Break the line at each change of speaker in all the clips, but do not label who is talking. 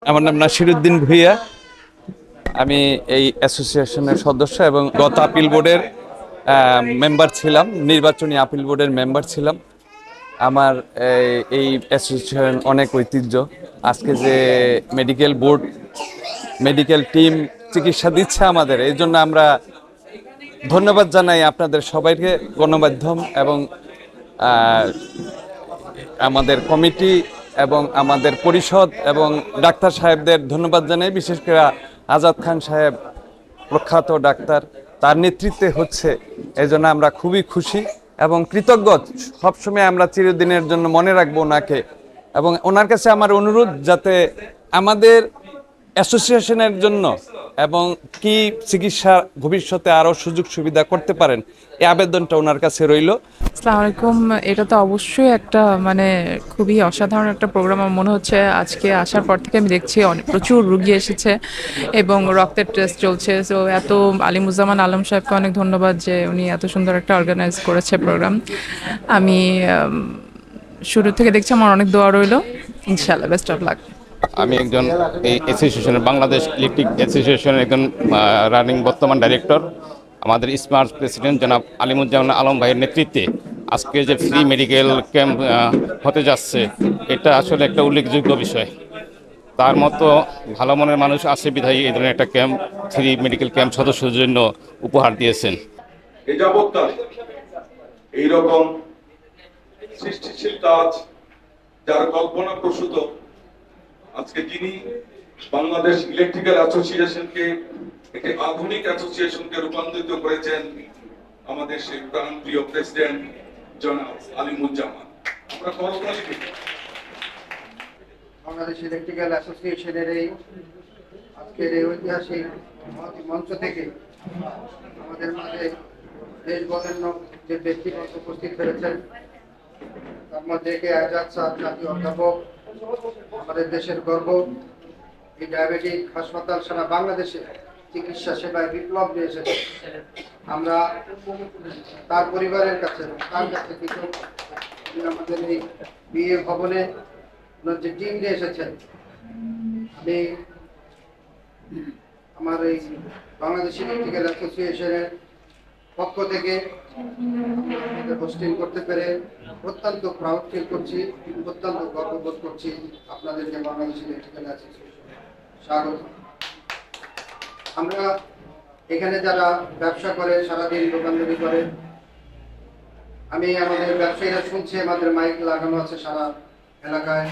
আমার নাম নাসিরউদ্দিন ভুঁইয়া। আমি এই অ্যাসোসিয়েশনের সদস্য এবং গত আপিল বোর্ডের মেম্বার ছিলাম, নির্বাচনী আপিল বোর্ডের মেম্বার ছিলাম। আমার এই অ্যাসোসিয়েশন অনেক ঐতিহ্য। আজকে যে মেডিকেল বোর্ড, মেডিকেল টিম চিকিৎসা দিচ্ছে আমাদের, এই জন্য আমরা ধন্যবাদ জানাই আপনাদের সবাইকে, গণমাধ্যম এবং আমাদের কমিটি এবং আমাদের পরিষদ এবং ডাক্তার সাহেবদের ধন্যবাদ জানাই। বিশেষ করে আজাদ খান সাহেব, প্রখ্যাত ডাক্তার, তার নেতৃত্বে হচ্ছে, এই জন্য আমরা খুবই খুশি এবং কৃতজ্ঞ। সবসময় আমরা চিরদিনের জন্য মনে রাখবো ওনাকে, এবং ওনার কাছে আমার অনুরোধ যাতে আমাদের অ্যাসোসিয়েশনের জন্য এবং কি চিকিৎসা ভবিষ্যতে আরও সুযোগ সুবিধা করতে পারেন, এই আবেদনটা ওনার কাছে রইল।
আসসালামু আলাইকুম। এটা তো অবশ্যই একটা খুবই অসাধারণ একটা প্রোগ্রাম। আমার মনে হচ্ছে আজকে আসার পর থেকে আমি দেখছি প্রচুর রুগী এসেছে এবং রক্তের টেস্ট চলছে। সো এত আলিমুজ্জামান আলম সাহেবকে অনেক ধন্যবাদ যে উনি এত সুন্দর একটা অর্গানাইজ করেছে প্রোগ্রাম। আমি শুরু থেকে দেখছি, আমার অনেক দোয়া রইল। ইনশাআল্লাহ, বেস্ট অফ লাক।
আমি একজন এই অ্যাসোসিয়েশনের, বাংলাদেশ ইলেকট্রিক অ্যাসোসিয়েশনের একজন রানিং বর্তমান ডাইরেক্টর। আমাদের স্মার্ট প্রেসিডেন্ট জনাব আলিমুজ্জামান আলম ভাইয়ের নেতৃত্বে আজকে যে ফ্রি মেডিকেল ক্যাম্প হতে যাচ্ছে, এটা আসলে একটা উল্লেখযোগ্য বিষয়। তার মতো ভালো মনের মানুষ আছে বিধায়ী এই ধরনের একটা ক্যাম্প, ফ্রি মেডিকেল ক্যাম্প সদস্যদের জন্য উপহার দিয়েছেন।
এই যাবৎকাল এইরকম সৃষ্টিশীল কাজ যার কল্পনা প্রসূত, আজকে যিনি বাংলাদেশ ইলেকট্রিক্যাল অ্যাসোসিয়েশনকে একটি আধুনিক অ্যাসোসিয়েশনকে রূপান্তরিত করেছেন, আমাদের সেই প্রাণপ্রিয় প্রেসিডেন্ট জনাব আলিমুজ্জামান। আমরা করতালি দিই।
বাংলাদেশ ইলেকট্রিক্যাল অ্যাসোসিয়েশনের এই আজকের এই ঐতিহাসিক মঞ্চ থেকে আমাদের মাঝে দেশ বরেণ্য যে ব্যক্তিগত উপস্থিত হয়েছেন, তার মধ্যে কে আজাদ স্যার, জাতীয় অধ্যাপক, আমাদের দেশের গর্ব। এই ডায়াবেটিক হাসপাতাল সারা বাংলাদেশে চিকিৎসা সেবায় বিপ্লব নিয়ে এসেছে। আমরা তার পরিবারের কাছে, তার কাছে কৃতজ্ঞ। আমাদের এই বিএ ভবনে যে টিম নিয়ে এসেছেন, আমি আমার এই বাংলাদেশ ইলেকট্রিক্যাল অ্যাসোসিয়েশনের পক্ষ থেকে হোস্টিং করতে পেরে অত্যন্ত প্রাউড ফিল করছি, অত্যন্ত গর্ববোধ করছি। আপনাদেরকে বাংলাদেশ ইলেকট্রিক্যাল অ্যাসোসিয়েশন স্বাগত। আমরা এখানে যারা ব্যবসা করে, সারাদিন দোকানদারি করে, আমি আমাদের ব্যবসায়ীরা শুনছে, আমাদের মাইক লাগানো আছে সারা এলাকায়,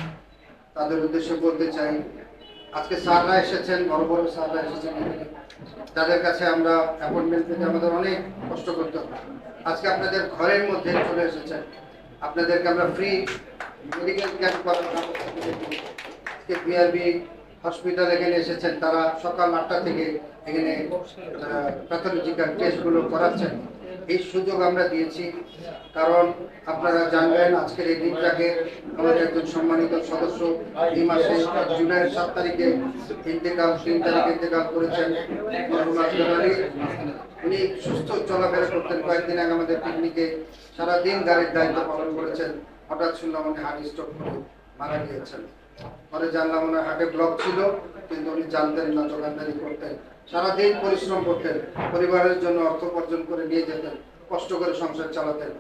তাদের উদ্দেশ্যে বলতে চাই, আজকে স্যাররা এসেছেন, বড় বড় স্যাররা এসেছেন, যাদের কাছে আমরা অ্যাপয়েন্টমেন্ট পেতে আমাদের অনেক কষ্ট করতে হবে। আজকে আপনাদের ঘরের মধ্যে চলে এসেছেন, আপনাদেরকে আমরা ফ্রি মেডিকেল ক্যাম্প করার ব্যবস্থা করেছি। আজকে বিআরবি হসপিটাল এখানে এসেছেন, তারা সকাল 8টা থেকে এখানে প্যাথোলজিক্যাল টেস্টগুলো করাচ্ছেন। এই সুযোগ আমরা দিয়েছি কারণ আপনারা জানবেন আজকের এই দিনটাকে আমাদের একজন সম্মানিত সদস্য এই মাসে জুলাইয়ের 7 তারিখে ইন্তেকাল, 3 তারিখে ইন্তেকাল করেছেন। উনি সুস্থ চলাফেরা করতেন। কয়েকদিন আগে আমাদের পিকনিকে সারাদিন গাড়ির দায়িত্ব পালন করেছেন। হঠাৎ শুনলাম উনি হার্ট স্ট্রোক করে মারা গিয়েছেন। পরে জানলাম ওনার হার্টে ব্লক ছিল, কিন্তু উনি জানতেন না, দোকানদারি করতেন, সারাদিন পরিশ্রম করতেন, পরিবারের জন্য অর্থ উপার্জন করে নিয়ে যেতেন, কষ্ট করে সংসার চালাতেন,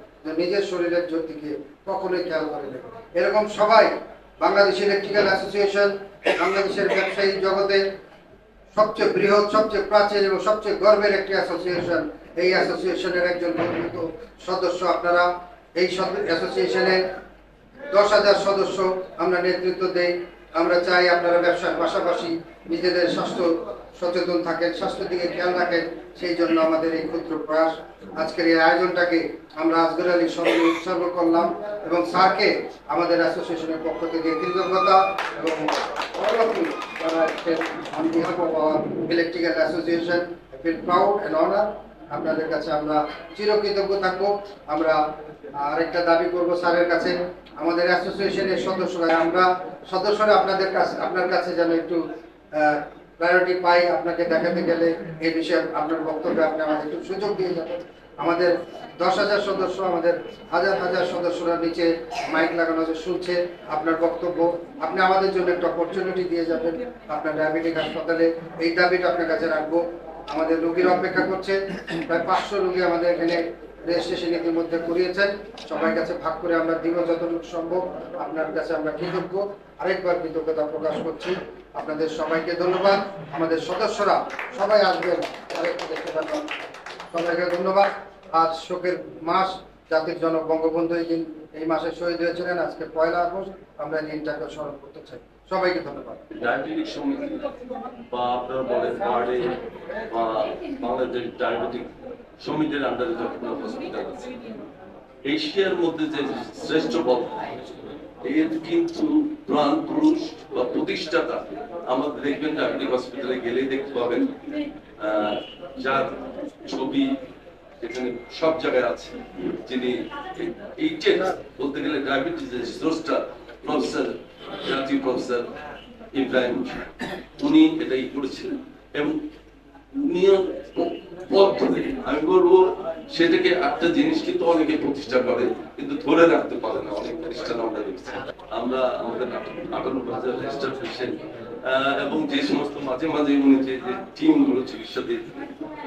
নিজের শরীরের দিকে কখনোই খেয়াল করেন। এরকম সবাই বাংলাদেশ ইলেকট্রিক্যাল অ্যাসোসিয়েশন বাংলাদেশের ব্যবসায়িক জগতে সবচেয়ে বৃহৎ, সবচেয়ে প্রাচীন এবং সবচেয়ে গর্বের একটি অ্যাসোসিয়েশন। এই অ্যাসোসিয়েশনের একজন গর্বিত সদস্য আপনারা। এই অ্যাসোসিয়েশনে 10,000 সদস্য আমরা নেতৃত্ব দেই। আমরা চাই আপনারা ব্যবসার পাশাপাশি নিজেদের স্বাস্থ্য সচেতন থাকেন, স্বাস্থ্যের দিকে খেয়াল রাখেন। সেই জন্য আমাদের এই ক্ষুদ্র প্রয়াস। আজকের এই আয়োজনটাকে আমরা আজগর আলী স্মরণে উৎসর্গ করলাম এবং স্যারকে আমাদের অ্যাসোসিয়েশনের পক্ষ থেকে কৃতজ্ঞতা এবং electrical association feel proud and honour. আপনাদের কাছে আমরা চিরকৃতজ্ঞ থাকবো। আমরা আরেকটা দাবি করব স্যারের কাছে, আমাদের অ্যাসোসিয়েশনের সদস্যরা আপনার কাছে যেন একটু প্রায়োরিটি পাই। আপনাকে দেখাতে গেলে এই বিষয়ে আপনার বক্তব্যে আপনি আমাদের একটু সুযোগ দিয়ে যাবেন। আমাদের 10,000 সদস্য, আমাদের হাজার হাজার সদস্যরা নিচে মাইক লাগানো আছে, শুনছে আপনার বক্তব্য। আপনি আমাদের জন্য একটা অপরচুনিটি দিয়ে যাবেন আপনার ডায়াবেটিক হাসপাতালে। এই দাবিটা আপনার কাছে রাখবো। আমাদের রোগীরা অপেক্ষা করছে, প্রায় 500 রোগী আমাদের এখানে রেজিস্ট্রেশন ইতিমধ্যে করিয়েছেন। সবার কাছে ভাগ করে আমরা দিব যতটুকু সম্ভব। আপনার কাছে আমরা কৃতজ্ঞ, আরেকবার কৃতজ্ঞতা প্রকাশ করছি। আপনাদের সবাইকে ধন্যবাদ। আমাদের সদস্যরা সবাই আসবেন, আরেকটু দেখতে পারবেন। সবাইকে ধন্যবাদ। আজ শোকের মাস, জাতির জনক বঙ্গবন্ধু এই মাসে শহীদ হয়েছিলেন। আজকে 1 আগস্ট, আমরা এই দিনটাকে স্মরণ করতে চাই। সবাইকে ধন্যবাদ।
ডায়াবেটিক সমিতি বা আপনারা বলেন বার্ডে বা বাংলাদেশ ডায়াবেটিক সমিতির আন্ডারে যখন হসপিটাল আছে, এশিয়ার মধ্যে যে শ্রেষ্ঠ পদ, এর কিন্তু প্রাণ পুরুষ বা প্রতিষ্ঠাতা আমাদের দেখবেন ডায়াবেটিক হসপিটালে গেলেই দেখতে পাবেন, যার ছবি এখানে সব জায়গায় আছে, যিনি এইচএস বলতে গেলে ডায়াবেটিসের স্রষ্টা প্রফেসর, জাতীয় প্রফেসর ইব্রাহিম, উনি এটাই করেছিলেন। এবং উনিও পথ ধরে আমি বলবো সেটাকে একটা জিনিস কিন্তু অনেকে প্রতিষ্ঠা করে কিন্তু ধরে রাখতে পারে না। অনেক প্রতিষ্ঠান আমরা দেখছি, আমরা আমাদের 58,000 রেজিস্টার্ড পেশেন্ট এবং যে সমস্ত মাঝে মাঝে উনি যে টিম গুলো চিকিৎসা দিয়ে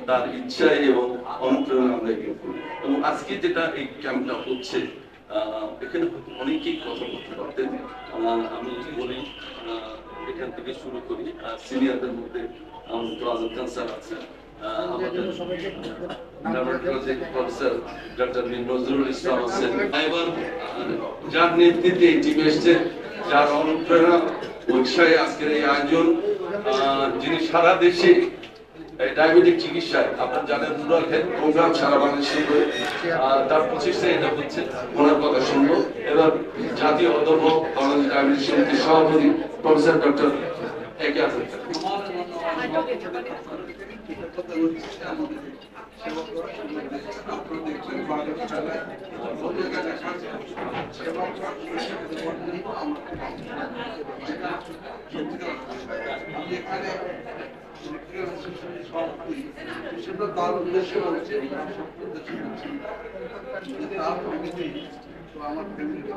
তার ইচ্ছায় এবং অনুপ্রেরণা আমরা এগিয়ে করি। এবং আজকে যেটা এই ক্যাম্পটা হচ্ছে, এখানে অনেকেই কথা বলতে পারতেন। আমি বলি এখান থেকে শুরু করি। সিনিয়রদের মধ্যে আমাদের আজাদ খান স্যার আছে, প্রফেসর ডক্টর নজরুল ইসলাম আছেন, এবার যার নেতৃত্বে এই টিম এসছে, যার অনুপ্রেরণা উৎসাহে আজকের এই আয়োজন, যিনি সারা দেশে ডায়াবেটিক চিকিৎসায় আপনার জানেন রুরাল হেলথ প্রোগ্রাম সারা বাংলাদেশে তার 25 এটা হচ্ছে, ওনার কথা শুনবো। এবার জাতীয় অধ্যাপক বাংলাদেশ ডায়াবেটিক সমিতির সভাপতি প্রফেসর ডক্টর একে আজাদ খান।
সেটা তার উদ্দেশ্য হচ্ছে আমার ফ্যামিলি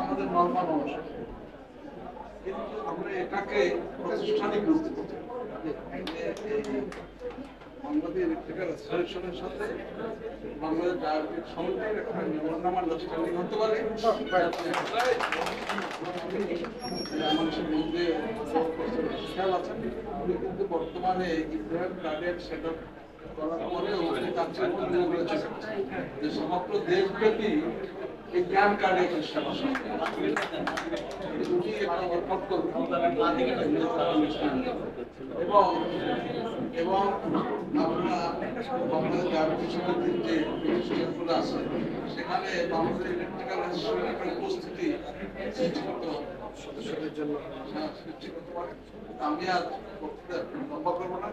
আমাদের নর্মাল অংশ, কিন্তু আমরা এটাকে প্রতিষ্ঠানিক রূপ দিতে চাই। বাংলাদেশ ইলেকট্রিক্যাল অ্যাসোসিয়েশনের সাথে বাংলাদেশ ডায়াবেটিক সমিতির একটা মেমোরান্ডাম আন্ডারস্ট্যান্ডিং হতে পারে। মানুষের মধ্যে খেয়াল আছেন, উনি কিন্তু বর্তমানে ইব্রাহিম কার্ডিয়াক সেট আপ করার পরে উনি কাছে যে সমগ্র দেশব্যাপী এই জ্ঞান কার্ডিয়াক সেবা উনি একটা ওয়ার্কআউট করবেন এবং আমরা বাংলাদেশ ডায়াবেটিক সমিতির যে প্রতিষ্ঠানগুলো আছে সেখানে বাংলাদেশ ইলেকট্রিক্যাল অ্যাসোসিয়েশনের উপস্থিতি সৃষ্টি করতে হবে সদস্যদের জন্য, সৃষ্টি করতে পারে। আমি আর লম্বা করবো না।